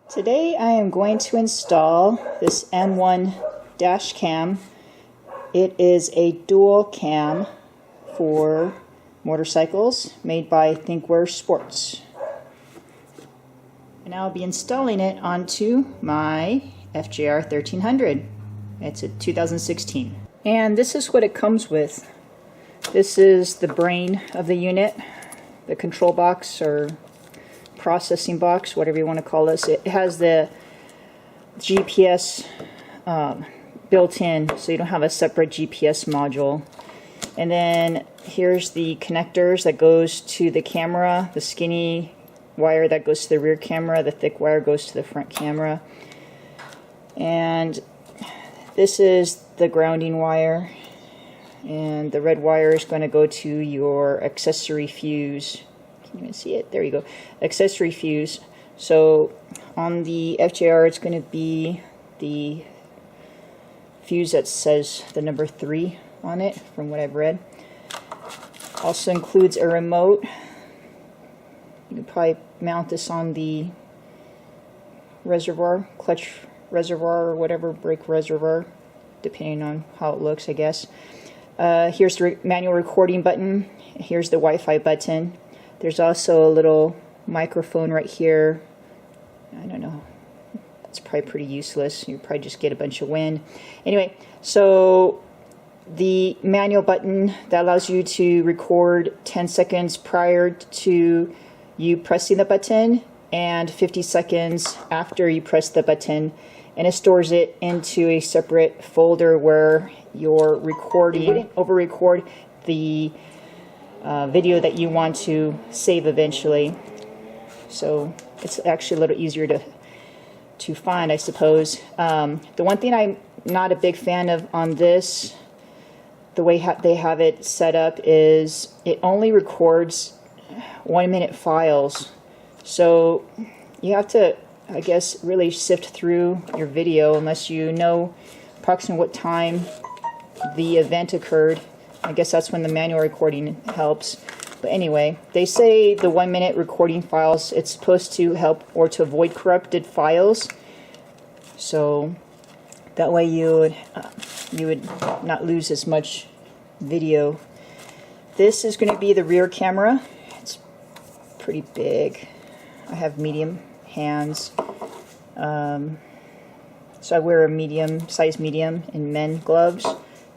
Today I am going to install this M1 dash cam. It is a dual cam for motorcycles made by Thinkware Sports. And I'll be installing it onto my FJR1300. It's a 2016. And this is what it comes with. This is the brain of the unit, the control box or processing box, whatever you want to call this. It has the GPS built in, so you don't have a separate GPS module. And then here's the connectors that goes to the camera, the skinny wire that goes to the rear camera, the thick wire goes to the front camera. And this is the grounding wire, and the red wire is going to go to your accessory fuse. Can you even see it? There you go. Accessory fuse. So on the FJR it's going to be the fuse that says the number 3 on it, from what I've read. Also includes a remote. You can probably mount this on the reservoir, clutch reservoir, or whatever, brake reservoir, depending on how it looks, I guess. Here's the manual recording button. Here's the Wi-Fi button. There's also a little microphone right here. I don't know. It's probably pretty useless. You probably just get a bunch of wind. Anyway, so the manual button that allows you to record 10 seconds prior to you pressing the button and 50 seconds after you press the button, and it stores it into a separate folder where you're recording. You wouldn't over-record the video that you want to save eventually, so it's actually a little easier to find, I suppose. The one thing I'm not a big fan of on this, the way they have it set up, is it only records 1-minute files. So you have to, I guess, really sift through your video unless you know approximately what time the event occurred. I guess that's when the manual recording helps. But anyway, they say the 1-minute recording files, it's supposed to help or to avoid corrupted files. So that way you would not lose as much video. This is going to be the rear camera. It's pretty big. I have medium hands. So I wear a size medium in men gloves.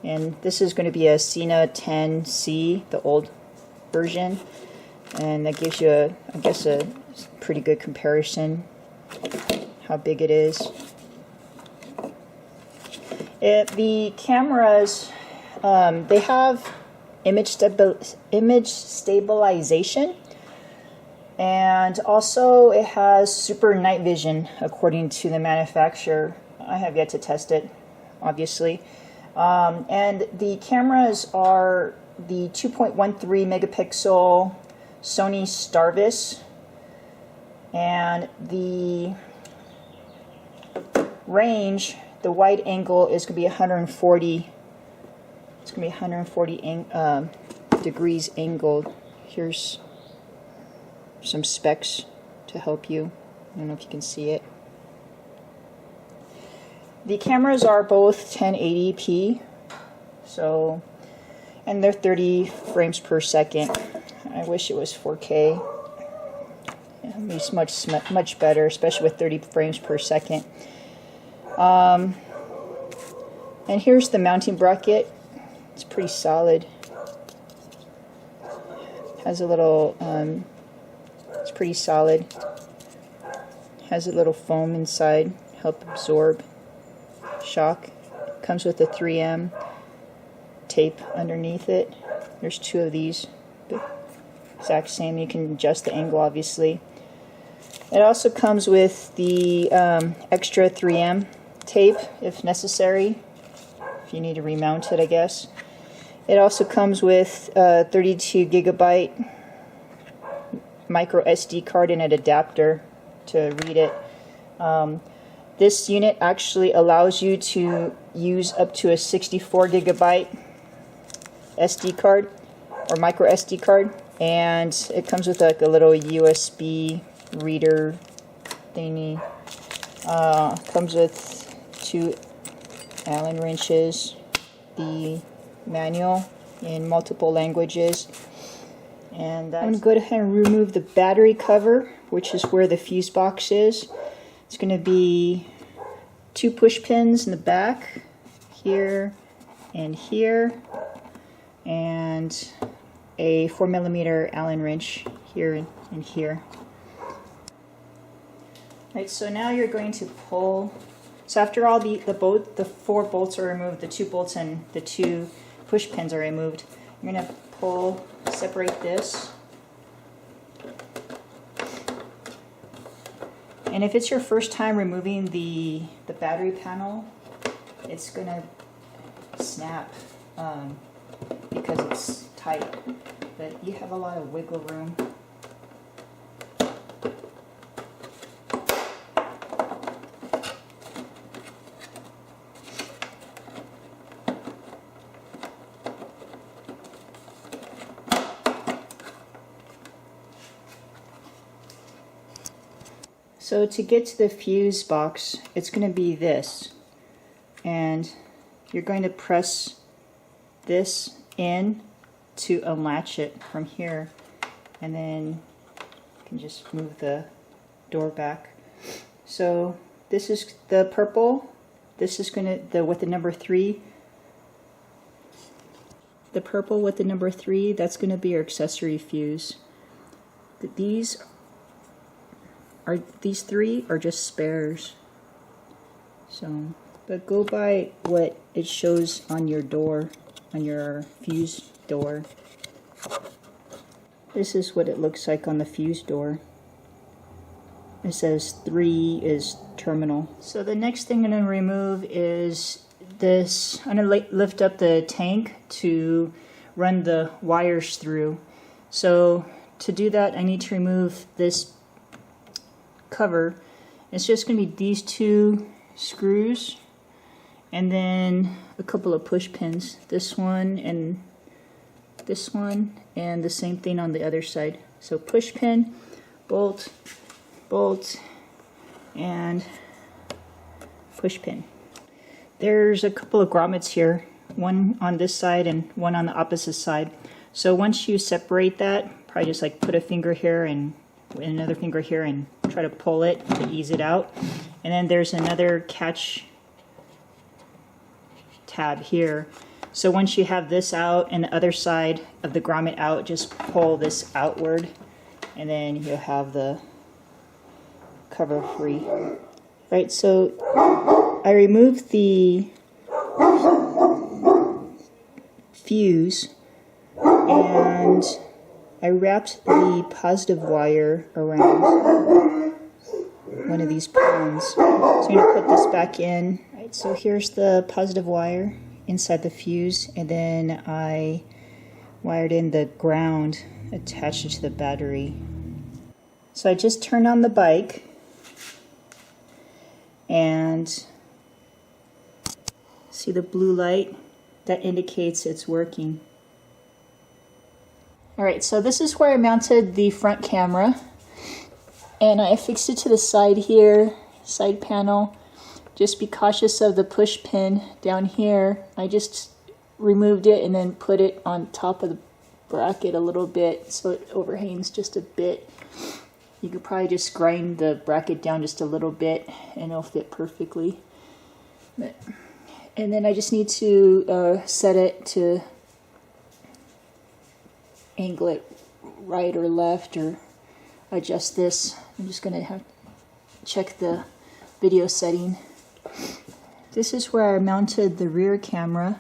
And this is going to be a Cena 10C, the old version, and that gives you I guess a pretty good comparison how big it is. The cameras, they have image stabilization, and also it has super night vision according to the manufacturer. I have yet to test it, obviously. And the cameras are the 2.13 megapixel Sony Starvis, and the range, the wide angle, is going to be 140. It's going to be 140 degrees angled. Here's some specs to help you. I don't know if you can see it. The cameras are both 1080p, so, and they're 30 frames per second. I wish it was 4K. It makes much better, especially with 30 frames per second. And here's the mounting bracket. It's pretty solid. Has a little, it's pretty solid. Has a little foam inside, help absorb shock. Comes with a 3M tape underneath it. There's 2 of these, the exact same. You can adjust the angle, obviously. It also comes with the extra 3M tape if necessary, if you need to remount it, I guess. It also comes with a 32 gigabyte micro SD card and an adapter to read it. This unit actually allows you to use up to a 64 gigabyte SD card or micro SD card, and it comes with like a little USB reader thingy. Comes with 2 Allen wrenches, the manual in multiple languages, and I'm going to go ahead and remove the battery cover, which is where the fuse box is. It's going to be 2 push pins in the back, here and here, and a 4mm Allen wrench here and here. Right, so now you're going to pull. So after all the 4 bolts are removed, the 2 bolts and the 2 push pins are removed, you're going to pull, separate this. And if it's your first time removing the battery panel, it's going to snap because it's tight, but you have a lot of wiggle room. So to get to the fuse box, it's going to be this, and you're going to press this in to unlatch it from here, and then you can just move the door back. So this is the purple. This is going to with the number 3. The purple with the number 3, that's going to be your accessory fuse. These 3 are just spares. So, but go by what it shows on your door, on your fuse door. This is what it looks like on the fuse door. It says 3 is terminal. So the next thing I'm going to remove is this. I'm going to lift up the tank to run the wires through. So to do that, I need to remove this cover. It's just going to be these 2 screws and then a couple of push pins, this one and the same thing on the other side. So push pin, bolt, bolt, and push pin. There's a couple of grommets here, one on this side and one on the opposite side. So once you separate that, probably just like put a finger here and another finger here and try to pull it to ease it out. And then there's another catch tab here. So once you have this out and the other side of the grommet out, just pull this outward and then you'll have the cover free. Right, so I removed the fuse and I wrapped the positive wire around one of these pins. So I'm going to put this back in. Right, so here's the positive wire inside the fuse, and then I wired in the ground, attached it to the battery. So I just turned on the bike, and see the blue light? That indicates it's working. Alright, so this is where I mounted the front camera, and I fixed it to the side here, side panel. Just be cautious of the push pin down here. I just removed it and then put it on top of the bracket a little bit so it overhangs just a bit. You could probably just grind the bracket down just a little bit and it'll fit perfectly. And then I just need to set it to angle it right or left or adjust this. I'm just going to have to check the video setting. This is where I mounted the rear camera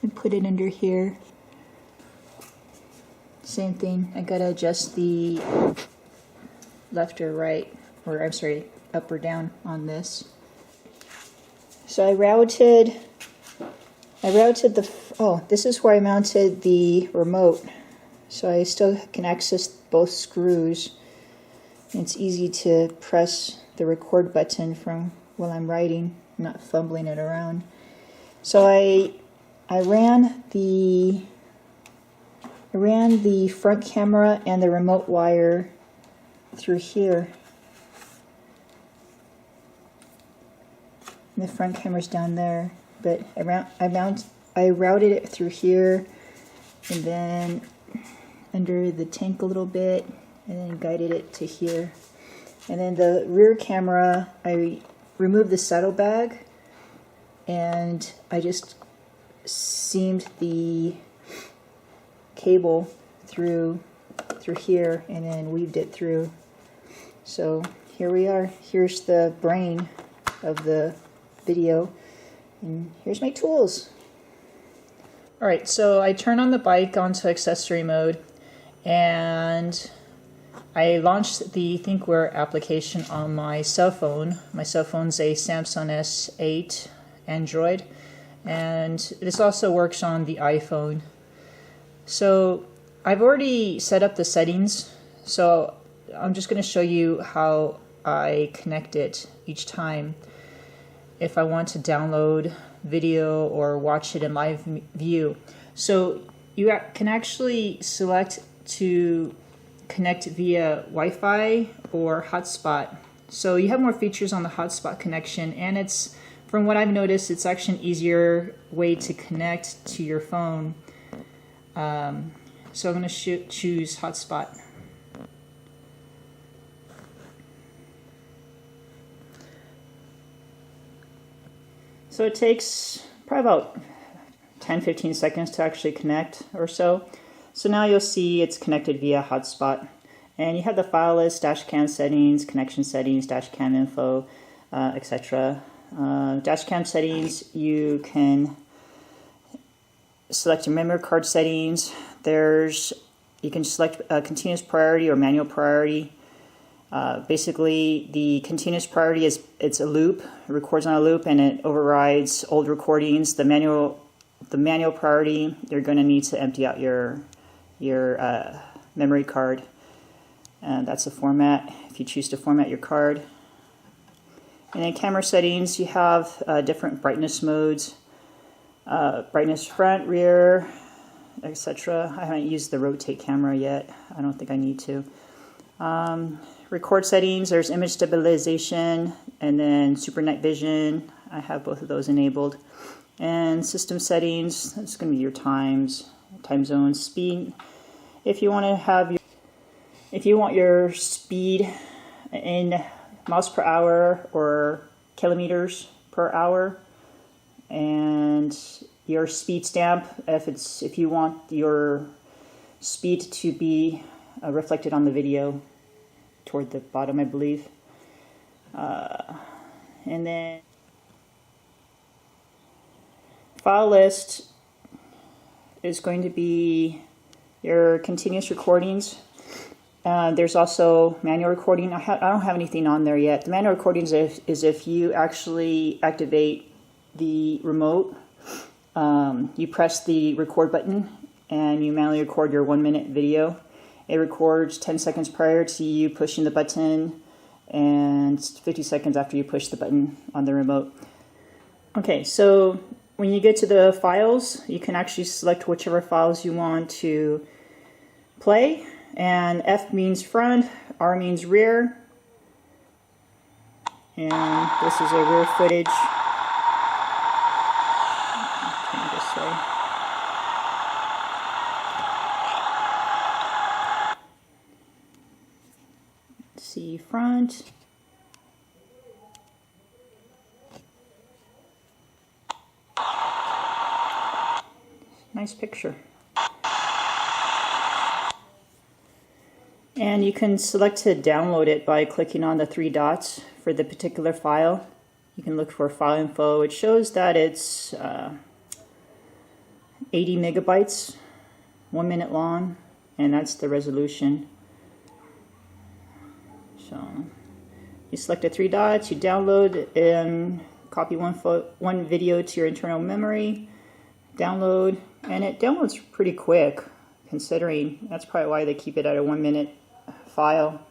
and put it under here. Same thing, I gotta adjust the left or right, or I'm sorry, up or down on this. So I routed the, oh, this is where I mounted the remote. So I still can access both screws. It's easy to press the record button from while I'm writing, I'm not fumbling it around. So I ran the front camera and the remote wire through here. And the front camera's down there, but I routed it through here, and then under the tank a little bit, and then guided it to here. And then the rear camera, I removed the saddlebag, and I just seamed the cable through here, and then weaved it through. So here we are. Here's the brain of the video, and here's my tools. Alright, so I turn on the bike onto accessory mode, and I launched the Thinkware application on my cell phone. My cell phone's a Samsung S8 Android, and this also works on the iPhone. So I've already set up the settings, so I'm just going to show you how I connect it each time if I want to download video or watch it in live view. So you can actually select to connect via Wi-Fi or hotspot. So you have more features on the hotspot connection, and it's, from what I've noticed, it's actually an easier way to connect to your phone. So I'm going to choose hotspot. So it takes probably about 10-15 seconds to actually connect or so. So now you'll see it's connected via hotspot. And you have the file list, dashcam settings, connection settings, dashcam info, etc. Dashcam settings, you can select your memory card settings. You can select continuous priority or manual priority. Basically, the continuous priority it's a loop. It records on a loop, and it overrides old recordings. The manual priority, you're going to need to empty out your memory card, and that's the format if you choose to format your card. And in camera settings, you have different brightness modes, brightness front, rear, etc. I haven't used the rotate camera yet. I don't think I need to. Record settings, there's image stabilization, and then super night vision. I have both of those enabled. And system settings, that's going to be your time zone, speed. If you want your speed in miles per hour or kilometers per hour, and your speed stamp, if you want your speed to be reflected on the video toward the bottom, I believe. And then file list is going to be your continuous recordings. There's also manual recording. I don't have anything on there yet. The manual recordings is if you actually activate the remote, you press the record button and you manually record your 1-minute video. It records 10 seconds prior to you pushing the button and 50 seconds after you push the button on the remote. Okay, so when you get to the files, you can actually select whichever files you want to play. And F means front, R means rear. And this is a rear footage. Turn this way. See front. Nice picture. And you can select to download it by clicking on the 3 dots for the particular file. You can look for file info. It shows that it's 80 megabytes, 1 minute long, and that's the resolution. So you select the 3 dots, you download and copy one video to your internal memory, download, and it downloads pretty quick, considering that's probably why they keep it at a 1 minute file.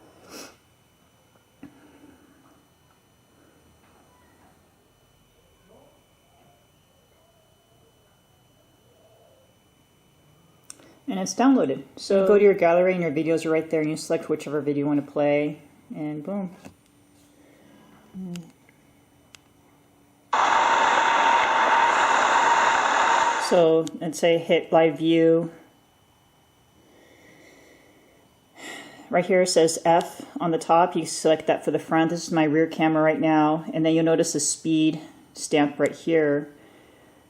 and it's downloaded. So go to your gallery and your videos are right there, and you select whichever video you want to play, and boom. So let's say hit live view. Right here it says F on the top. You select that for the front. This is my rear camera right now, and then you'll notice the speed stamp right here.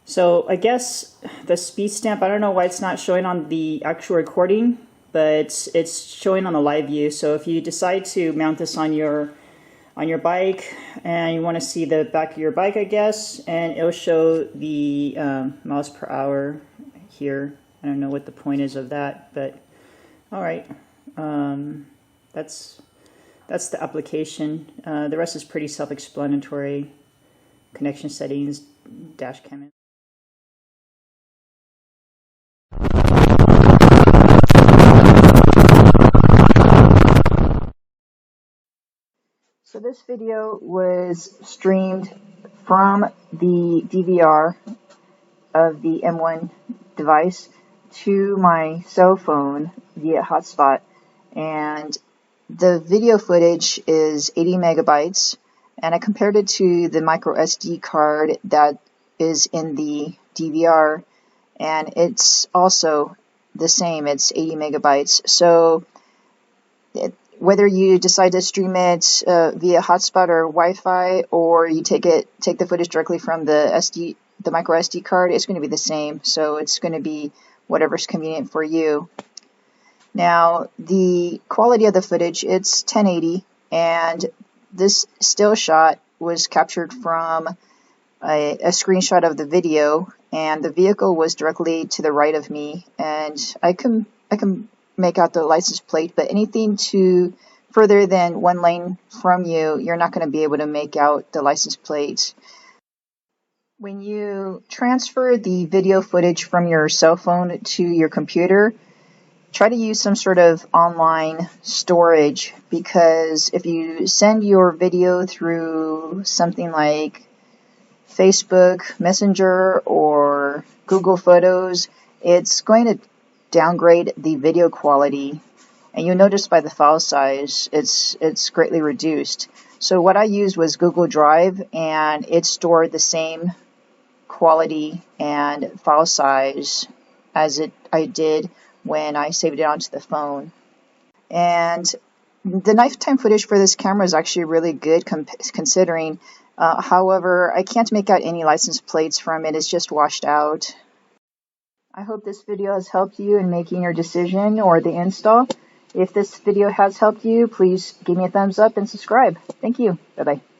So I guess the speed stamp, I don't know why it's not showing on the actual recording, but it's showing on the live view. So if you decide to mount this on your bike and you want to see the back of your bike, I guess, and it'll show the miles per hour here. I don't know what the point is of that, but all right. That's the application. The rest is pretty self-explanatory. Connection settings, dash cam. So this video was streamed from the DVR of the M1 device to my cell phone via hotspot, and the video footage is 80 megabytes, and I compared it to the micro SD card that is in the DVR, and it's also the same. It's 80 megabytes. So whether you decide to stream it via hotspot or Wi-Fi, or you take the footage directly from the micro SD card, it's going to be the same. So it's going to be whatever's convenient for you. Now, the quality of the footage, it's 1080, and this still shot was captured from a screenshot of the video, and the vehicle was directly to the right of me, and I can make out the license plate, but anything to further than one lane from you, you're not going to be able to make out the license plate. When you transfer the video footage from your cell phone to your computer, try to use some sort of online storage, because if you send your video through something like Facebook Messenger or Google Photos, it's going to downgrade the video quality, and you'll notice by the file size it's greatly reduced. So what I used was Google Drive, and it stored the same quality and file size as I did when I saved it onto the phone. And the lifetime footage for this camera is actually really good considering. However, I can't make out any license plates from it. It's just washed out. I hope this video has helped you in making your decision or the install. If this video has helped you, please give me a thumbs up and subscribe. Thank you. Bye-bye.